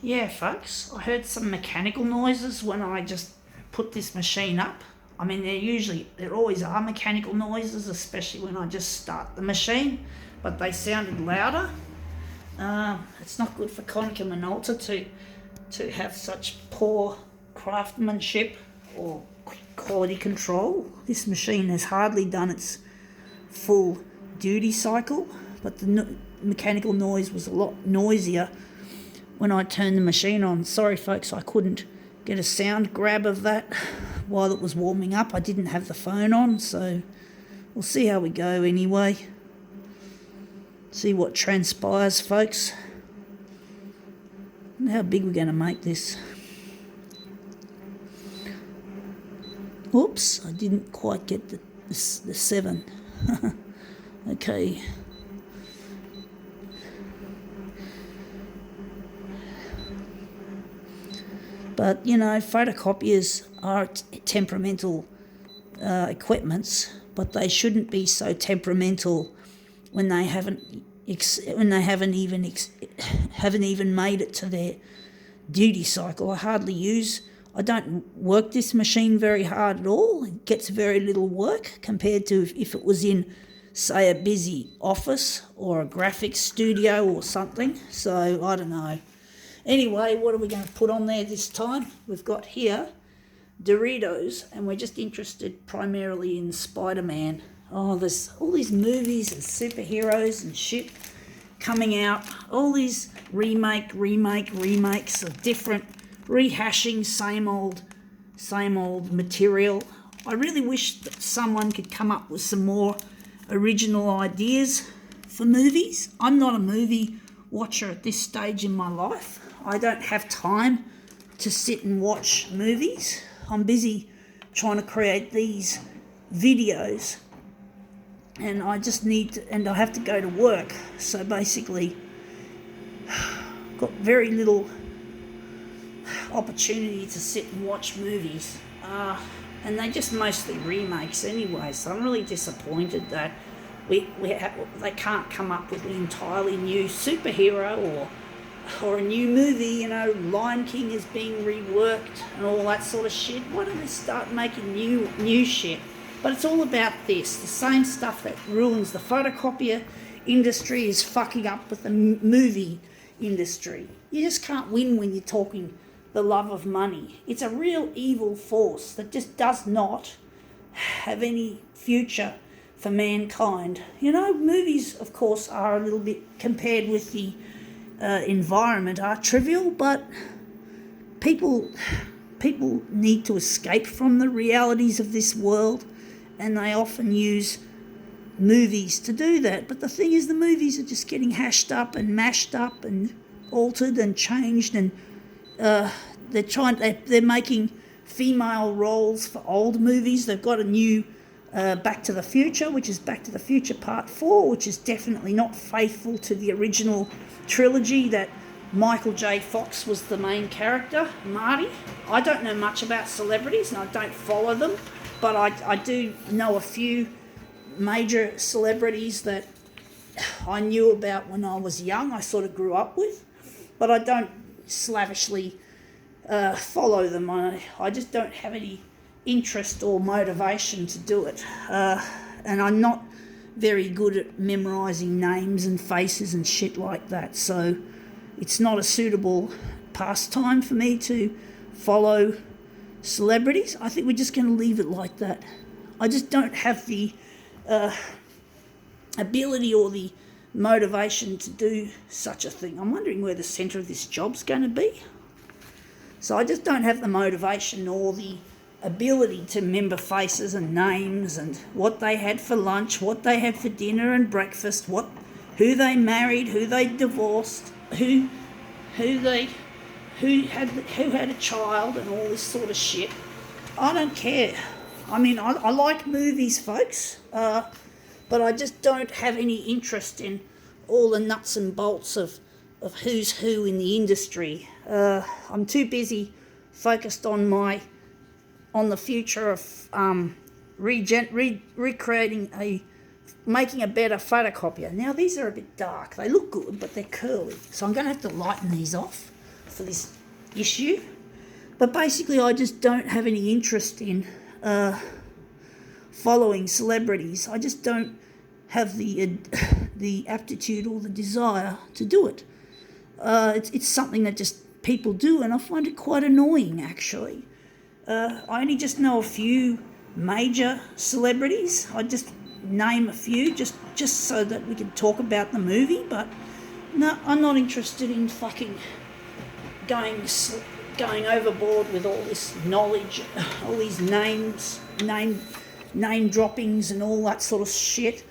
Yeah, folks, I heard some mechanical noises when I just put this machine up. I mean, there always are mechanical noises, especially when I just start the machine, but they sounded louder. It's not good for Konica Minolta to have such poor craftsmanship or quality control. This machine has hardly done its full duty cycle, but the mechanical noise was a lot noisier when I turned the machine on. Sorry folks, I couldn't get a sound grab of that while it was warming up. I didn't have the phone on, so we'll see how we go anyway. See what transpires, folks. And how big we're going to make this. Oops, I didn't quite get the 7. Okay. But, photocopiers are temperamental equipments, but they shouldn't be so temperamental when they haven't even made it to their duty cycle. I don't work this machine very hard at all. It gets very little work compared to if it was in, say, a busy office or a graphics studio or something. So I don't know. Anyway, what are we going to put on there this time? We've got here Doritos, and we're just interested primarily in Spider-Man. Oh, there's all these movies and superheroes and shit coming out. All these remakes of different, rehashing same old material. I really wish that someone could come up with some more original ideas for movies. I'm not a movie watcher at this stage in my life. I don't have time to sit and watch movies. I'm busy trying to create these videos, and I just and I have to go to work. So basically, got very little opportunity to sit and watch movies. And they just mostly remakes anyway, so I'm really disappointed that they can't come up with an entirely new superhero or a new movie. Lion King is being reworked and all that sort of shit. Why don't they start making new shit? But it's all about this. The same stuff that ruins the photocopier industry is fucking up with the movie industry. You just can't win when you're talking the love of money. It's a real evil force that just does not have any future for mankind. Movies, of course, are a little bit, compared with the environment, are trivial, but people need to escape from the realities of this world, and they often use movies to do that. But the thing is, the movies are just getting hashed up and mashed up and altered and changed, and they're making female roles for old movies. They've got a new Back to the Future, which is Back to the Future Part 4, which is definitely not faithful to the original trilogy that Michael J. Fox was the main character, Marty. I don't know much about celebrities, and I don't follow them, but I do know a few major celebrities that I knew about when I was young, I sort of grew up with, but I don't slavishly follow them. I just don't have any interest or motivation to do it. And I'm not very good at memorising names and faces and shit like that, so it's not a suitable pastime for me to follow celebrities. I think we're just going to leave it like that. I just don't have the ability or the motivation to do such a thing. I'm wondering where the centre of this job's going to be. So I just don't have the motivation or the ability to remember faces and names and what they had for lunch, what they had for dinner and breakfast, who they married, who they divorced, who had a child, and all this sort of shit. I don't care. I mean, I like movies, folks, but I just don't have any interest in all the nuts and bolts of who's who in the industry. I'm too busy focused on the future of making a better photocopier. Now, these are a bit dark. They look good, but they're curly, so I'm going to have to lighten these off for this issue. But basically, I just don't have any interest in following celebrities. I just don't have the aptitude or the desire to do it. It's something that just people do, and I find it quite annoying, actually. I only just know a few major celebrities. I just name a few just so that we can talk about the movie, but no, I'm not interested in fucking going overboard with all this knowledge, all these name droppings and all that sort of shit.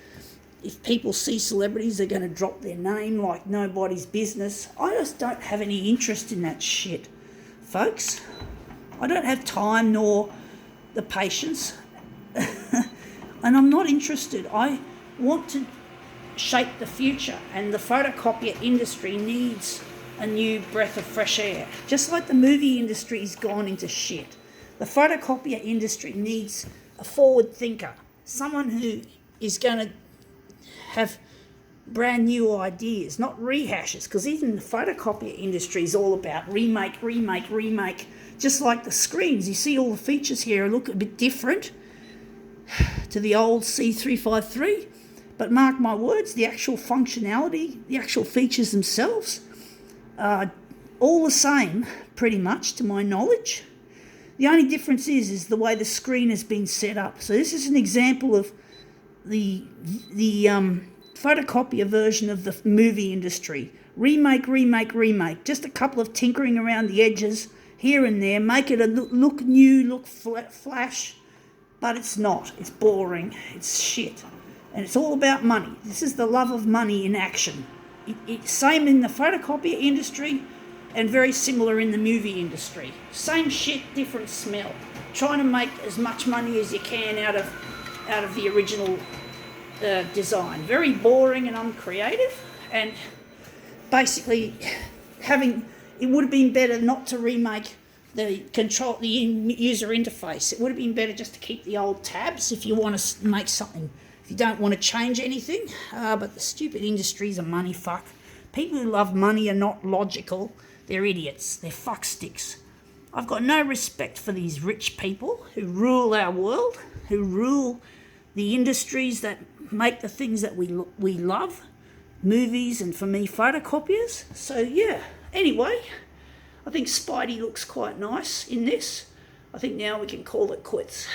If people see celebrities, they're going to drop their name like nobody's business. I just don't have any interest in that shit, folks. I don't have time nor the patience, and I'm not interested. I want to shape the future, and the photocopier industry needs a new breath of fresh air. Just like the movie industry's gone into shit, the photocopier industry needs a forward thinker, someone who is going to have brand new ideas, not rehashes, because even the photocopier industry is all about remake. Just like the screens, you see all the features here look a bit different to the old C353, but mark my words, the actual functionality, the actual features themselves are all the same, pretty much, to my knowledge. The only difference is the way the screen has been set up. So this is an example of the photocopier version of the movie industry. Remake. Just a couple of tinkering around the edges here and there, make it look new, look flash, but it's not. It's boring. It's shit. And it's all about money. This is the love of money in action. It's same in the photocopier industry and very similar in the movie industry. Same shit, different smell. Trying to make as much money as you can out of the original design. Very boring and uncreative, and basically it would have been better not to remake the user interface. It would have been better just to keep the old tabs if you want to make something, if you don't want to change anything. But the stupid industry's a money fuck. People who love money are not logical. They're idiots. They're fucksticks. I've got no respect for these rich people who rule our world, who rule the industries that make the things that we love, movies, and for me, photocopiers. So yeah, anyway, I think Spidey looks quite nice in this. I think now we can call it quits.